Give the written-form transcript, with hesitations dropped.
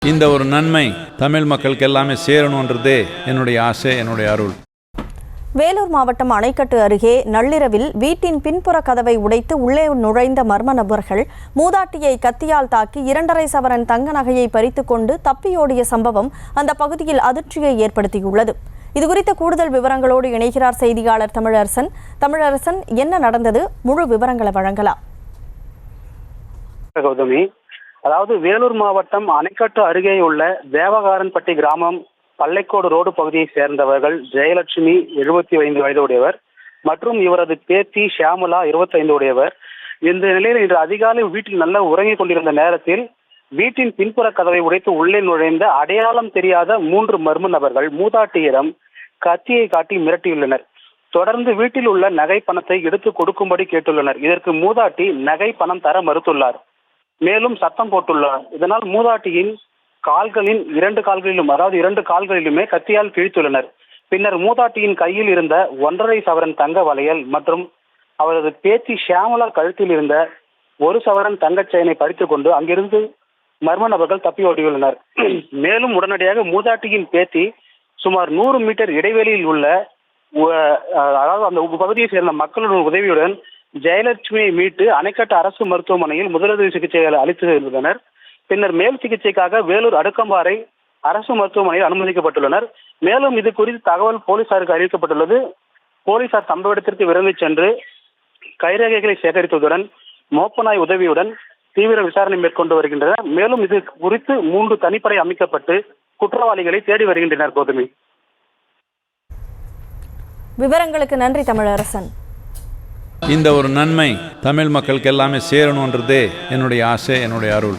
இந்த ஒரு நன்மை தமிழ் மக்களுக்கு எல்லாமே சேரணுன்றதே என்னுடைய ஆசை, என்னுடைய அருள். வேலூர் மாவட்டம் அணைக்கட்டு அருகே நள்ளிரவில் வீட்டின் பின்புற கதவை உடைத்து உள்ளே நுழைந்த மர்ம நபர்கள் மூதாட்டியை கத்தியால் தாக்கி 2.5 சவரன் தங்க நகையை பறித்துக் கொண்டு தப்பியோடிய சம்பவம் அந்த பகுதியில் அதிர்ச்சியை ஏற்படுத்தியுள்ளது. இதுகுறித்த கூடுதல் விவரங்களோடு இணைகிறார் செய்தியாளர் தமிழரசன். தமிழரசன், என்ன நடந்தது? முழு விவரங்களை வழங்கலாம். கௌதமி, அதாவது வேலூர் மாவட்டம் அணைக்கட்டு அருகே உள்ள தேவகாரன்பட்டி கிராமம் பள்ளைக்கோடு ரோடு பகுதியை சேர்ந்தவர்கள் ஜெயலட்சுமி 75 வயதுடையவர் மற்றும் இவரது பேத்தி ஷியாமலா 25 உடையவர். இந்த நிலையில் இன்று அதிகாலை வீட்டில் நல்லா உறங்கிக் கொண்டிருந்த நேரத்தில் வீட்டின் பின்புற கதவை உடைத்து உள்ளே நுழைந்த அடையாளம் தெரியாத 3 மர்ம நபர்கள் மூதாட்டியிடம் கத்தியை காட்டி மிரட்டியுள்ளனர். தொடர்ந்து வீட்டில் உள்ள நகை பணத்தை எடுத்து கொடுக்கும்படி கேட்டுள்ளனர். இதற்கு மூதாட்டி நகை பணம் தர மறுத்துள்ளார். மேலும் சத்தம் போட்டுள்ளார். இதனால் மூதாட்டியின் கால்களின் 2 கால்களிலும் அதாவது 2 கால்களிலுமே கத்தியால் கிழித்துள்ளனர். பின்னர் மூதாட்டியின் கையில் இருந்த 1.5 சவரன் தங்க வளையல் மற்றும் அவரது பேத்தி ஷியாமலா கழுத்தில் இருந்த 1 சவரன் தங்கச் செயினை பறித்துக் கொண்டு அங்கிருந்து மர்ம நபர்கள் தப்பி ஓடியுள்ளனர். மேலும் உடனடியாக மூதாட்டியின் பேத்தி சுமார் 100 மீட்டர் இடைவெளியில் உள்ள அதாவது அந்த பகுதியை சேர்ந்த மக்களுடைய உதவியுடன் ஜெயலட்சுமியை மீட்டு அணைக்கட்டு அரசு மருத்துவமனையில் முதலுதவி சிகிச்சை அளித்து இருந்தனர். பின்னர் மேல் சிகிச்சைக்காக வேலூர் அடுக்கம்பாறை அரசு மருத்துவமனையில் அனுமதிக்கப்பட்டுள்ளனர். மேலும் இது குறித்து தகவல் போலீசாருக்கு அறிவிக்கப்பட்டுள்ளது. போலீசார் சம்பவ இடத்திற்கு விரைந்து சென்று கைரேகைகளை சேகரித்ததுடன் மோப்பநாய் உதவியுடன் தீவிர விசாரணை மேற்கொண்டு வருகின்றனர். மேலும் இது குறித்து 3 தனிப்படை அமைக்கப்பட்டு குற்றவாளிகளை தேடி வருகின்றனர். கௌதமி, விவரங்களுக்கு நன்றி தமிழரசன். இந்த ஒரு நன்மை தமிழ் மக்களுக்கு எல்லாமே சேரணுன்றதே என்னுடைய ஆசை, என்னுடைய அருள்.